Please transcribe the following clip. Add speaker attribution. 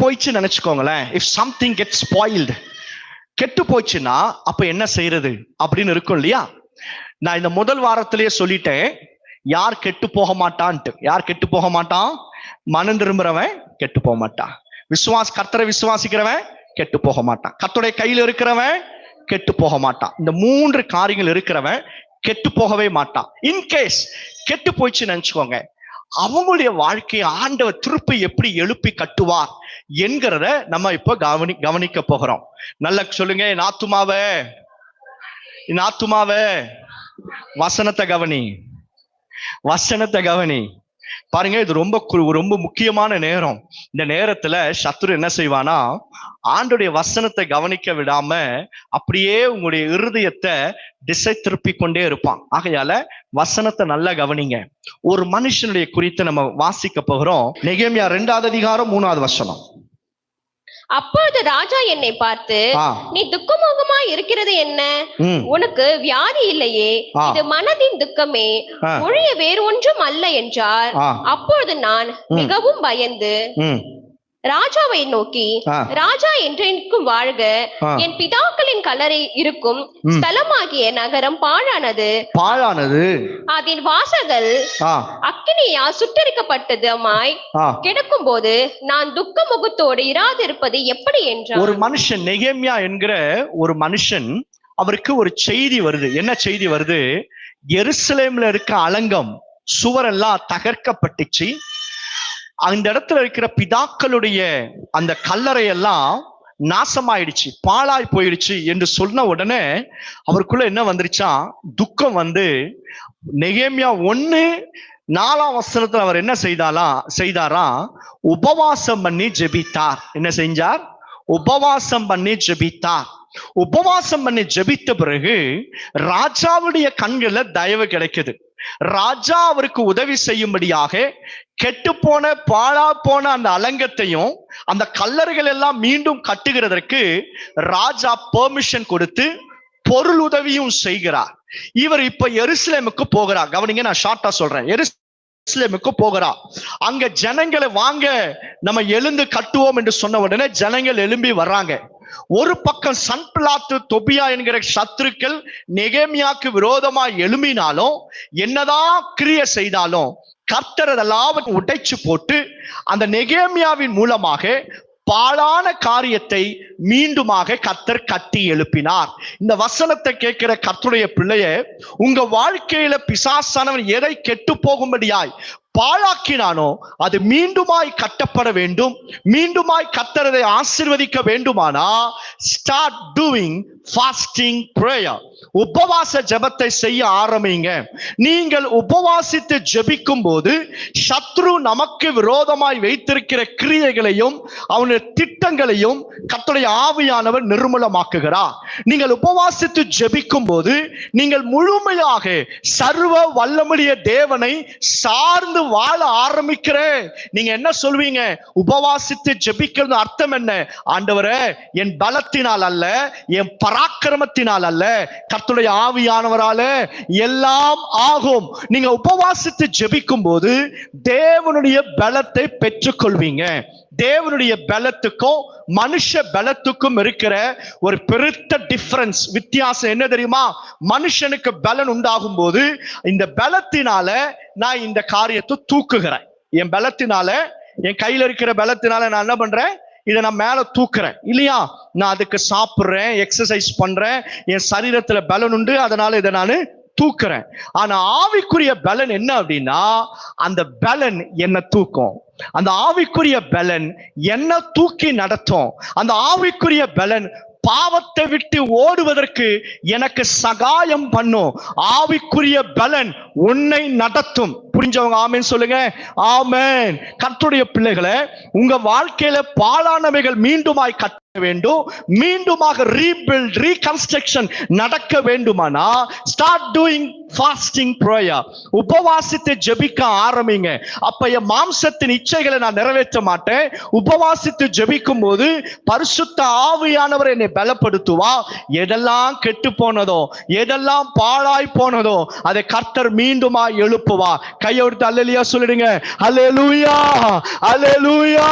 Speaker 1: போயிடுச்சு நினைச்சுக்கோங்களேன். If something get spoiled, கெட்டு போயிடுச்சுன்னா அப்ப என்ன செய்யறது அப்படின்னு இருக்கும் இல்லையா? நான் இந்த முதல் வாரத்திலேயே சொல்லிட்டேன், யார் கெட்டு போக மாட்டான்ட்டு. யார் கெட்டு போக மாட்டான்? மனம் திரும்புறவன் கெட்டு போக மாட்டான். கர்த்தரை விசுவாசிக்கிறவன் கெட்டு போக மாட்டான். கர்த்தருடைய கையில் இருக்கிறவன் கெட்டு போக மாட்டான். இந்த 3 காரியங்கள் இருக்கிறவன் கெட்டு போகவே மாட்டான். இன்கேஸ் கெட்டு போயிடுச்சுன்னு நினைச்சுக்கோங்க, அவங்களுடைய வாழ்க்கையை ஆண்டவர் திருப்பி எப்படி எழுப்பி கட்டுவார் என்கிறத நம்ம இப்ப கவனிக்க போகிறோம். நல்லா சொல்லுங்க, என் ஆத்துமாவே வசனத்தை கவனி, வசனத்தை கவனி. பாருங்க, இது ரொம்ப முக்கியமான நேரம். இந்த நேரத்துல சத்துரு என்ன செய்வானா, ஆண்டுடைய வசனத்தை கவனிக்க விடாம அப்படியே உங்களுடைய இருதயத்தை திசை திருப்பி கொண்டே இருப்பான். ஆகையால வசனத்தை நல்லா கவனிங்க. ஒரு மனுஷனுடைய குறித்து நம்ம வாசிக்க போகிறோம். நெகேமியா 2வது அதிகாரம் 3வது வசனம்.
Speaker 2: அப்பொழுது ராஜா என்னை பார்த்து, நீ துக்கமுகமாய் இருக்கிறது என்ன? உனக்கு வியாதி இல்லையே, இது மனதின் துக்கமே, ஒழிய வேறு ஒன்றும் அல்ல என்றார். அப்பொழுது நான் மிகவும் பயந்து ராஜாவை நோக்கி, ராஜா என்றென்றைக்கும் வாழ்க, என் பிதாக்களின் கல்லறை இருக்கும் ஸ்தலமாகிய நகரம் பாழானது, அதன் வாசல்கள் அக்கினியால் சுட்டரிக்கப்பட்டதுமாய் கிடக்கும் போது நான் துக்க முகத்தோடு இராதிருப்பது எப்படி என்றார்.
Speaker 1: ஒரு மனுஷன், நெகேமியா என்கிற ஒரு மனுஷன், அவருக்கு ஒரு செய்தி வருது. என்ன செய்தி வருது? எருசலேம்ல இருக்க அலங்கம் சுவரெல்லாம் தகர்க்கப்பட்டுச்சு, அந்த இடத்துல இருக்கிற பிதாக்களுடைய அந்த கல்லறையெல்லாம் நாசமாயிடுச்சு, பாழாய் போயிடுச்சு என்று சொன்ன உடனே அவருக்குள்ள என்ன வந்துருச்சா, துக்கம் வந்து நெகேமியா 1:4 வசனத்துல அவர் என்ன செய்தாரா, உபவாசம் பண்ணி ஜெபித்தார். என்ன செஞ்சார்? உபவாசம் பண்ணி ஜெபித்தார். உபவாசம் பண்ணி ஜெபித்த பிறகு ராஜாவுடைய கண்கள்ல தயவு கிடைக்குது. ராஜா அவருக்கு உதவி செய்யும்படியாக கெட்டு போன பாழா போன அந்த அலங்கத்தையும் அந்த கல்லறைகள் எல்லாம் மீண்டும் கட்டுகிறதற்கு ராஜா பெர்மிஷன் கொடுத்து பொருள் உதவியும் செய்கிறார். இவர் இப்ப எருசலேமுக்கு போகிறார். கவனிங்க, நான் ஷார்ட்டா சொல்றேன். எருசலேமுக்கு போகிறார். அங்க ஜனங்களை வாங்க நம்ம எழுந்து கட்டுவோம் என்று சொன்ன உடனே ஜனங்கள் எழும்பி வர்றாங்க. ஒரு பக்கம் சன்பலாத்து தொபியா என்கிற சத்துருக்கள் நெகேமியாக்கு விரோதமா எழும்பினாலும், என்னதான் கிரியை செய்தாலும் கர்த்தர் அதெல்லாம் உடைச்சு போட்டு அந்த நெகேமியாவின் மூலமாக பாழான காரியத்தை மீண்டுமாக கர்த்தர் கட்டி எழுப்பினார். இந்த வசனத்தை கேட்கிற கர்த்தருடைய பிள்ளைய, உங்க வாழ்க்கையில பிசாசானவன் எதை கெட்டு போகும்படியாய் பாழாக்கினானோ அது மீண்டுமாய் கட்டப்பட வேண்டும். மீண்டுமாய் கர்த்தரை ஆசீர்வதிக்க வேண்டுமானா ஸ்டார்ட் டூயிங் ஃபாஸ்டிங் பிரேயர். உபவாச ஜெபத்தை செய்ய ஆரம்பிங்க. நீங்கள் உபவாசித்து ஜெபிக்கும் போது சத்ரு நமக்கு விரோதமாய் வைத்திருக்கிற கிரியைகளையும் அவனுடைய திட்டங்களையும் கர்த்தருடைய ஆவியானவர் நிர்மூலமாக்குகிறார். நீங்கள் உபவாசித்து ஜெபிக்கும் போது நீங்கள் முழுமையாக சர்வ வல்லமுடைய தேவனை சார்ந்து வாழ ஆரம்பிக்கிறேன். நீங்க என்ன சொல்வீங்க? உபவாசித்து ஜெபிக்கிறது அர்த்தம் என்ன? ஆண்டவரே, என் பலத்தினால் அல்ல, என் பராக்கிரமத்தினால் அல்ல, கர்த்தருடைய ஆவியானவரால எல்லாம் ஆகும். நீங்க உபவாசித்து ஜெபிக்கும் போது தேவனுடைய பலத்தை பெற்றுக்கொள்வீங்க. தேவனுடைய பலத்துக்கும் மனுஷ பலத்துக்கும் இருக்கிற ஒரு பெருத்த டிஃபரன்ஸ், வித்தியாசம் என்ன தெரியுமா? மனுஷனுக்கு பலன் உண்டாகும் போது இந்த பலத்தினால நான் இந்த காரியத்தை தூக்குகிறேன். என் பலத்தினால, என் கையில இருக்கிற பலத்தினால நான் என்ன பண்றேன்? இதை நான் மேல தூக்குறேன் இல்லையா? நான் அதுக்கு சாப்பிடுறேன், எக்ஸசைஸ் பண்றேன், என் சரீரத்துல பலன் உண்டு, அதனால இதை நான் தூக்குறேன். ஆனா ஆவிக்குரிய பலன் என்ன அப்படின்னா, அந்த பலன் என்ன தூக்கும். அந்த ஆவிக்குரிய பலன் என்ன தூக்கி நடத்தும். அந்த ஆவிக்குரிய பலன் பாவத்தை விட்டு ஓடுவதற்கு எனக்கு சகாயம் பண்ணும். ஆவிக்குரிய பலன் உன்னை நடத்தும். புரிஞ்சவங்க ஆமென் சொல்லுங்க. ஆமென். கர்த்தருடைய பிள்ளைகளே, உங்க வாழ்க்கையில பாழானவைகள் மீண்டுமாய் கட்ட வேண்டும், மீண்டுமாக ரீபில்ட், ரீகன்ஸ்ட்ரக்ஷன் நடக்க வேண்டுமானா ஸ்டார்ட் டூயிங் ஃபாஸ்டிங் பிரேயர். உபவாசித்து ஜெபிக்க ஆரம்பிங்க. அப்ப என் மாம்சத்தின் இச்சைகளை நான் நிறைவேற்ற மாட்டேன். உபவாசித்து ஜெபிக்கும் போது பரிசுத்த ஆவியானவர் என்னை பலப்படுத்துவா. எதெல்லாம் கெட்டு போனதோ, எதெல்லாம் பாழாய் போனதோ அதை கர்த்தர் மீண்டுமா எழுப்புவா. கையெடுத்து அல்லேலூயா சொல்லிடுங்க. அல்லேலூயா, அல்லேலூயா.